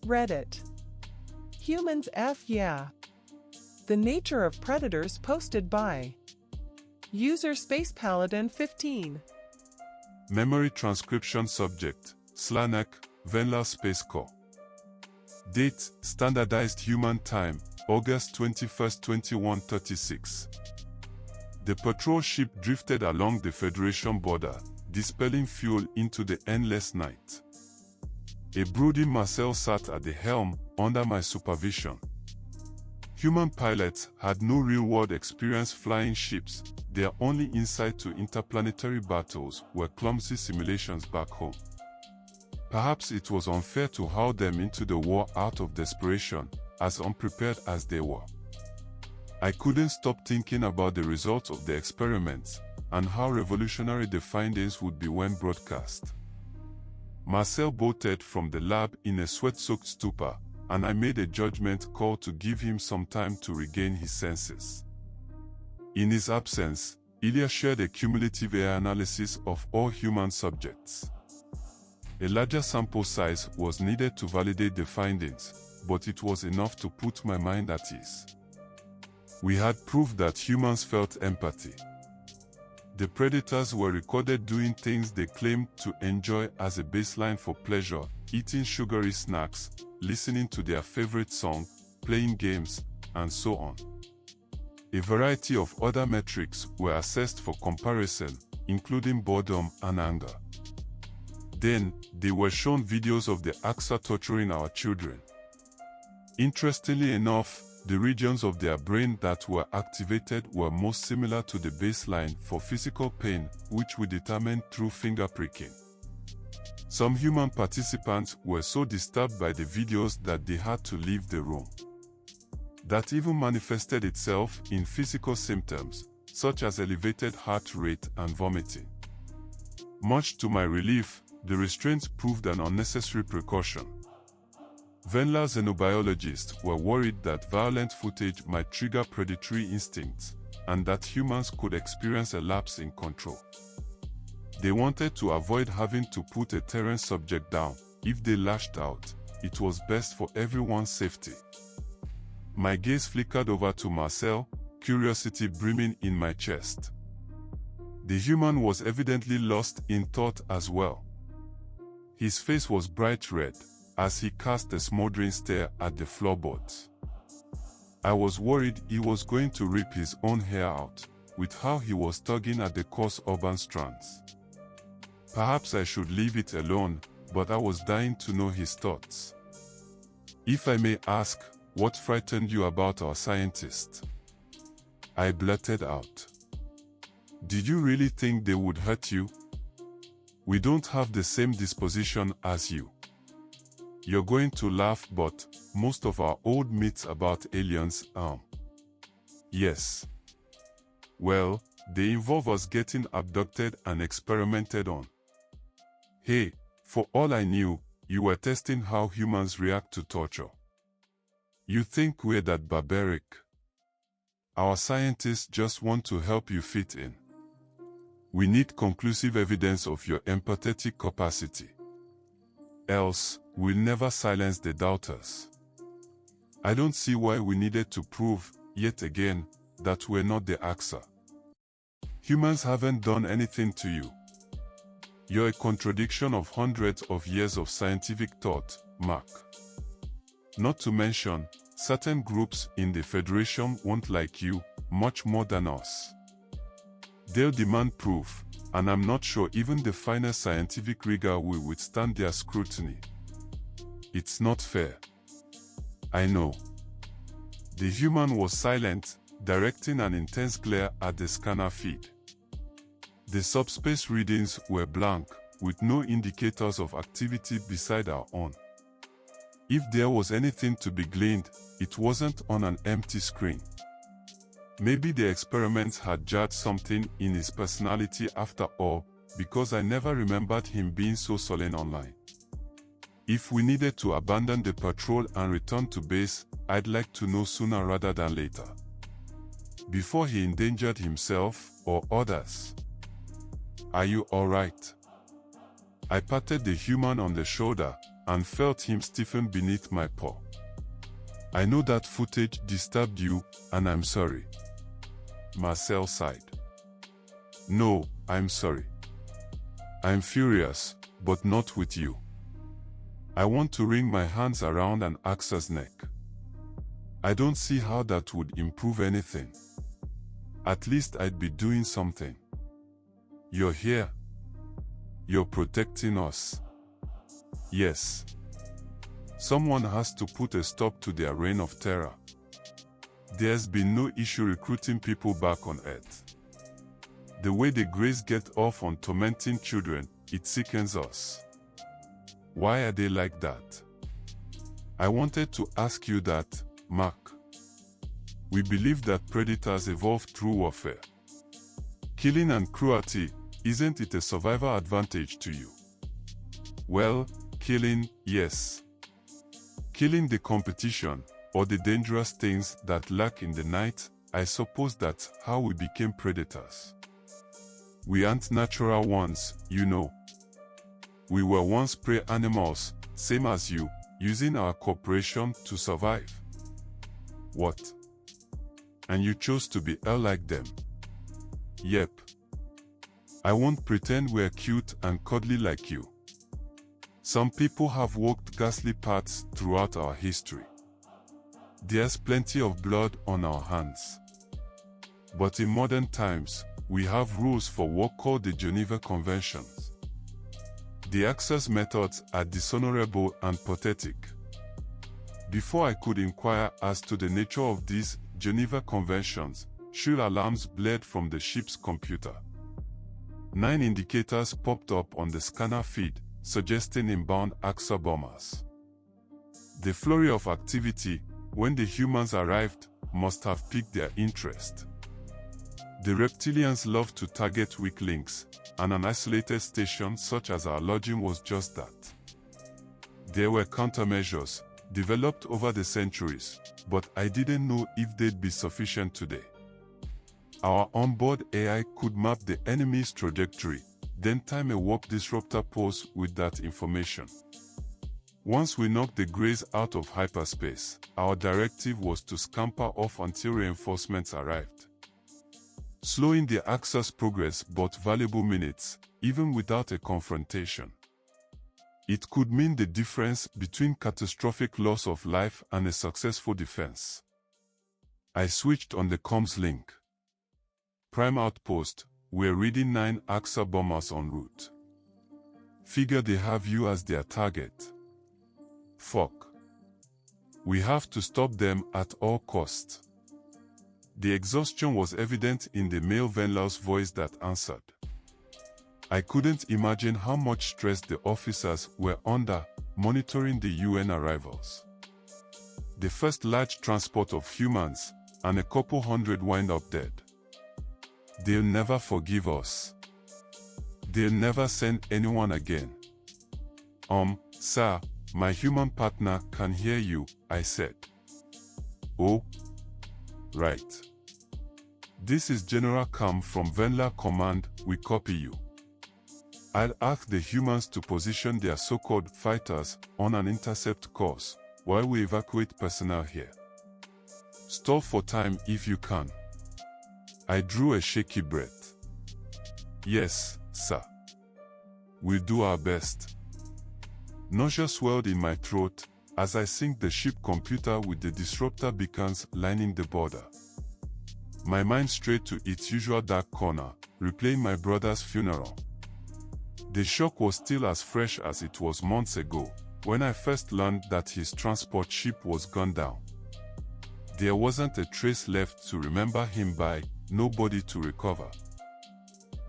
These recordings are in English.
Reddit. Humans F yeah. The nature of predators posted by user Space Paladin 15. Memory transcription subject, Slanek, Venla Space Corps. Date, standardized human time, August 21, 2136. The patrol ship drifted along the Federation border, dispelling fuel into the endless night. A brooding Marcel sat at the helm, under my supervision. Human pilots had no real-world experience flying ships. Their only insight to interplanetary battles were clumsy simulations back home. Perhaps it was unfair to haul them into the war out of desperation, as unprepared as they were. I couldn't stop thinking about the results of the experiments, and how revolutionary the findings would be when broadcast. Marcel bolted from the lab in a sweat-soaked stupor, and I made a judgment call to give him some time to regain his senses. In his absence, Ilya shared a cumulative AI analysis of all human subjects. A larger sample size was needed to validate the findings, but it was enough to put my mind at ease. We had proof that humans felt empathy. The predators were recorded doing things they claimed to enjoy as a baseline for pleasure, eating sugary snacks, listening to their favorite song, playing games, and so on. A variety of other metrics were assessed for comparison, including boredom and anger. Then, they were shown videos of the AXA torturing our children. Interestingly enough, the regions of their brain that were activated were most similar to the baseline for physical pain, which we determined through finger pricking. Some human participants were so disturbed by the videos that they had to leave the room. That even manifested itself in physical symptoms, such as elevated heart rate and vomiting. Much to my relief, the restraints proved an unnecessary precaution. Venla xenobiologists were worried that violent footage might trigger predatory instincts, and that humans could experience a lapse in control. They wanted to avoid having to put a Terran subject down. If they lashed out, it was best for everyone's safety. My gaze flickered over to Marcel, curiosity brimming in my chest. The human was evidently lost in thought as well. His face was bright red, as he cast a smoldering stare at the floorboards. I was worried he was going to rip his own hair out, with how he was tugging at the coarse urban strands. Perhaps I should leave it alone, but I was dying to know his thoughts. If I may ask, what frightened you about our scientist? I blurted out. Did you really think they would hurt you? We don't have the same disposition as you. You're going to laugh, but most of our old myths about aliens, yes. Well, they involve us getting abducted and experimented on. Hey, for all I knew, you were testing how humans react to torture. You think we're that barbaric? Our scientists just want to help you fit in. We need conclusive evidence of your empathetic capacity. Else, we'll never silence the doubters. I don't see why we needed to prove, yet again, that we're not the AXA. Humans haven't done anything to you. You're a contradiction of hundreds of years of scientific thought, Mark. Not to mention, certain groups in the Federation won't like you much more than us. They'll demand proof, and I'm not sure even the finest scientific rigor will withstand their scrutiny. It's not fair. I know. The human was silent, directing an intense glare at the scanner feed. The subspace readings were blank, with no indicators of activity beside our own. If there was anything to be gleaned, it wasn't on an empty screen. Maybe the experiments had jarred something in his personality after all, because I never remembered him being so sullen online. If we needed to abandon the patrol and return to base, I'd like to know sooner rather than later. Before he endangered himself or others. Are you alright? I patted the human on the shoulder, and felt him stiffen beneath my paw. I know that footage disturbed you, and I'm sorry. Marcel sighed. No, I'm sorry. I'm furious, but not with you. I want to wring my hands around an Axa's neck. I don't see how that would improve anything. At least I'd be doing something. You're here. You're protecting us. Yes. Someone has to put a stop to their reign of terror. There's been no issue recruiting people back on Earth. The way the Greys get off on tormenting children, it sickens us. Why are they like that? I wanted to ask you that, Mark. We believe that predators evolved through warfare. Killing and cruelty, isn't it a survival advantage to you? Well, killing, yes. Killing the competition, or the dangerous things that lurk in the night, I suppose that's how we became predators. We aren't natural ones, you know. We were once prey animals, same as you, using our cooperation to survive. What? And you chose to be like them? Yep. I won't pretend we're cute and cuddly like you. Some people have walked ghastly paths throughout our history. There's plenty of blood on our hands. But in modern times, we have rules for what called the Geneva Conventions. The Axa's methods are dishonorable and pathetic. Before I could inquire as to the nature of these Geneva Conventions, shrill alarms blared from the ship's computer. 9 indicators popped up on the scanner feed, suggesting inbound Axa bombers. The flurry of activity, when the humans arrived, must have piqued their interest. The reptilians love to target weak links, and an isolated station such as our lodging was just that. There were countermeasures, developed over the centuries, but I didn't know if they'd be sufficient today. Our onboard AI could map the enemy's trajectory, then time a warp disruptor pulse with that information. Once we knocked the Greys out of hyperspace, our directive was to scamper off until reinforcements arrived. Slowing the Axa's progress bought valuable minutes, even without a confrontation. It could mean the difference between catastrophic loss of life and a successful defense. I switched on the comms link. Prime outpost, we're reading 9 Axa bombers en route. Figure they have you as their target. Fuck. We have to stop them at all costs. The exhaustion was evident in the male Venla's voice that answered. I couldn't imagine how much stress the officers were under, monitoring the UN arrivals. The first large transport of humans, and a couple hundred wind up dead. They'll never forgive us. They'll never send anyone again. Sir, my human partner can hear you, I said. Oh. Right. This is General Kam from Venla Command, we copy you. I'll ask the humans to position their so-called fighters on an intercept course, while we evacuate personnel here. Stall for time if you can. I drew a shaky breath. Yes, sir. We'll do our best. Nausea swelled in my throat, as I synced the ship computer with the disruptor beacons lining the border. My mind strayed to its usual dark corner, replaying my brother's funeral. The shock was still as fresh as it was months ago, when I first learned that his transport ship was gunned down. There wasn't a trace left to remember him by, nobody to recover.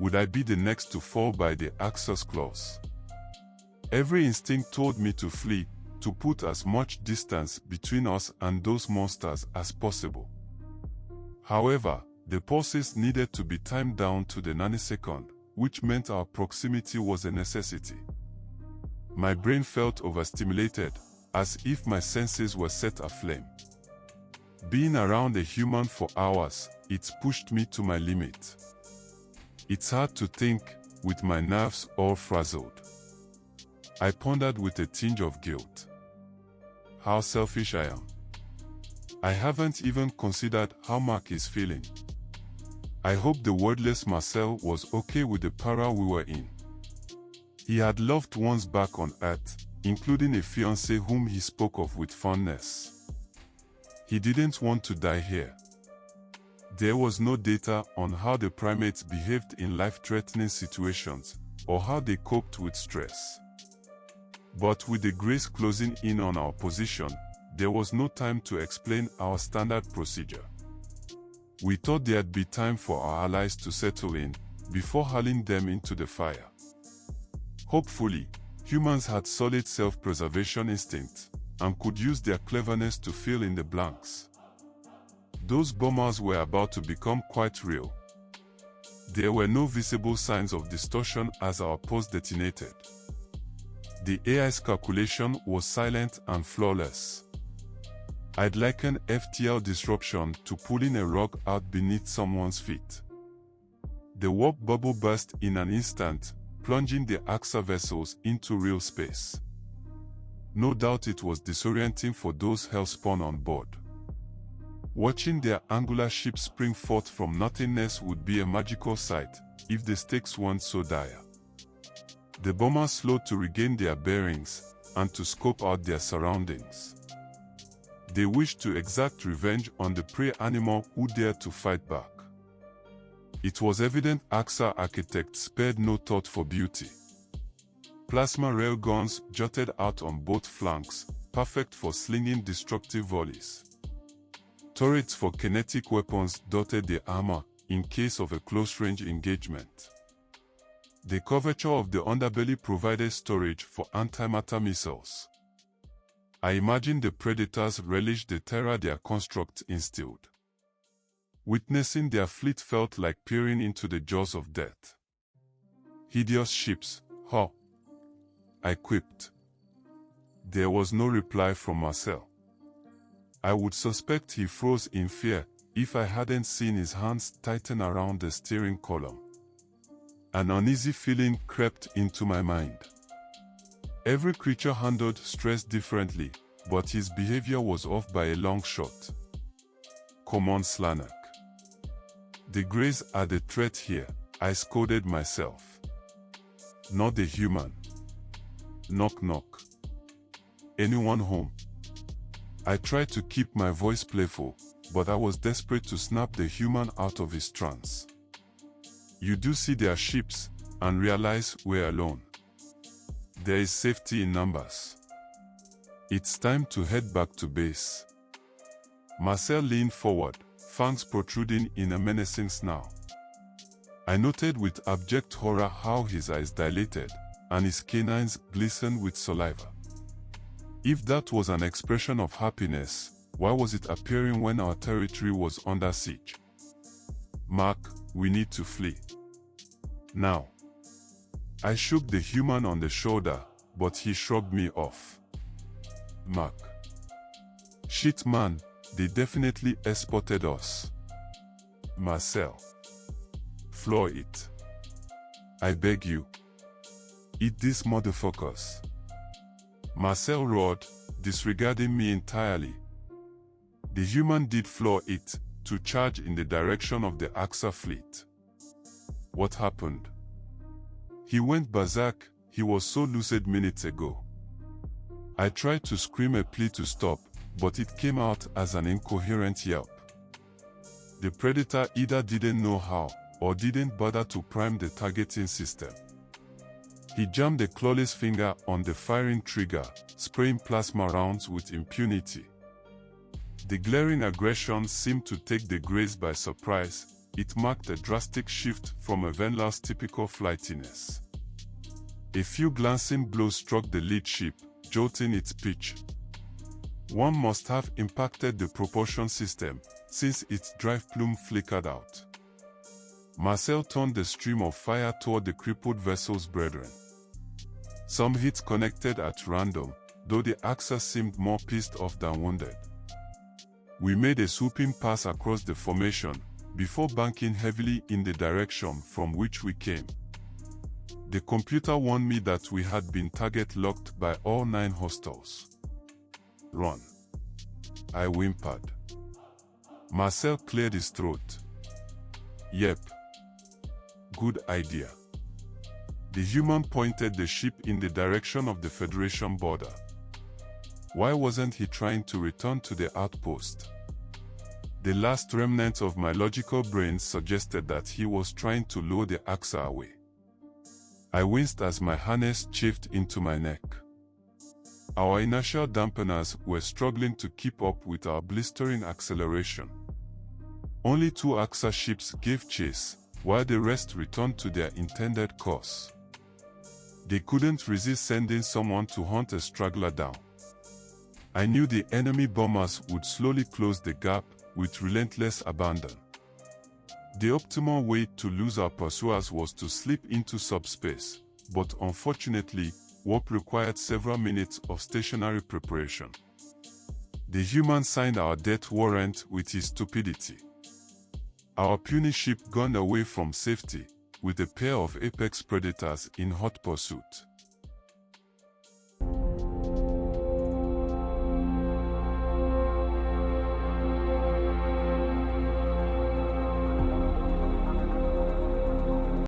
Would I be the next to fall by the Axa's claws? Every instinct told me to flee, to put as much distance between us and those monsters as possible. However, the pulses needed to be timed down to the nanosecond, which meant our proximity was a necessity. My brain felt overstimulated, as if my senses were set aflame. Being around a human for hours, it's pushed me to my limit. It's hard to think, with my nerves all frazzled. I pondered with a tinge of guilt. How selfish I am. I haven't even considered how Mark is feeling. I hope the wordless Marcel was okay with the para we were in. He had loved ones back on Earth, including a fiancée whom he spoke of with fondness. He didn't want to die here. There was no data on how the primates behaved in life-threatening situations, or how they coped with stress. But with the grace closing in on our position, there was no time to explain our standard procedure. We thought there'd be time for our allies to settle in, before hurling them into the fire. Hopefully, humans had solid self-preservation instincts, and could use their cleverness to fill in the blanks. Those bombers were about to become quite real. There were no visible signs of distortion as our post detonated. The AI's calculation was silent and flawless. I'd liken FTL disruption to pulling a rug out beneath someone's feet. The warp bubble burst in an instant, plunging the AXA vessels into real space. No doubt it was disorienting for those hellspawn on board. Watching their angular ship spring forth from nothingness would be a magical sight, if the stakes weren't so dire. The bombers slowed to regain their bearings, and to scope out their surroundings. They wished to exact revenge on the prey animal who dared to fight back. It was evident AXA architects spared no thought for beauty. Plasma railguns jutted out on both flanks, perfect for slinging destructive volleys. Turrets for kinetic weapons dotted the armor, in case of a close-range engagement. The curvature of the underbelly provided storage for antimatter missiles. I imagine the predators relished the terror their construct instilled. Witnessing their fleet felt like peering into the jaws of death. Hideous ships, huh? I quipped. There was no reply from Marcel. I would suspect he froze in fear if I hadn't seen his hands tighten around the steering column. An uneasy feeling crept into my mind. Every creature handled stress differently, but his behavior was off by a long shot. Come on, Slanak. The Greys are the threat here, I scolded myself. Not the human. Knock knock. Anyone home? I tried to keep my voice playful, but I was desperate to snap the human out of his trance. You do see their ships, and realize we're alone. There is safety in numbers. It's time to head back to base. Marcel leaned forward, fangs protruding in a menacing snarl. I noted with abject horror how his eyes dilated, and his canines glistened with saliva. If that was an expression of happiness, why was it appearing when our territory was under siege? Mark, we need to flee. Now. I shook the human on the shoulder, but he shrugged me off. Mark. Shit man, they definitely escorted us. Marcel. Floor it. I beg you. Eat these motherfuckers. Marcel roared, disregarding me entirely. The human did floor it, to charge in the direction of the AXA fleet. What happened? He went berserk, he was so lucid minutes ago. I tried to scream a plea to stop, but it came out as an incoherent yelp. The predator either didn't know how, or didn't bother to prime the targeting system. He jammed a clawless finger on the firing trigger, spraying plasma rounds with impunity. The glaring aggression seemed to take the Greys by surprise. It marked a drastic shift from a Venla's typical flightiness. A few glancing blows struck the lead ship, jolting its pitch. One must have impacted the propulsion system, since its drive plume flickered out. Marcel turned the stream of fire toward the crippled vessel's brethren. Some hits connected at random, though the AXA seemed more pissed off than wounded. We made a swooping pass across the formation, before banking heavily in the direction from which we came. The computer warned me that we had been target locked by all 9 hostiles. Run. I whimpered. Marcel cleared his throat. Yep. Good idea. The human pointed the ship in the direction of the Federation border. Why wasn't he trying to return to the outpost? The last remnant of my logical brain suggested that he was trying to lure the Axa away. I winced as my harness chafed into my neck. Our inertial dampeners were struggling to keep up with our blistering acceleration. Only 2 Axa ships gave chase, while the rest returned to their intended course. They couldn't resist sending someone to hunt a straggler down. I knew the enemy bombers would slowly close the gap with relentless abandon. The optimal way to lose our pursuers was to slip into subspace, but unfortunately, warp required several minutes of stationary preparation. The human signed our death warrant with his stupidity. Our puny ship gunned away from safety, with a pair of apex predators in hot pursuit.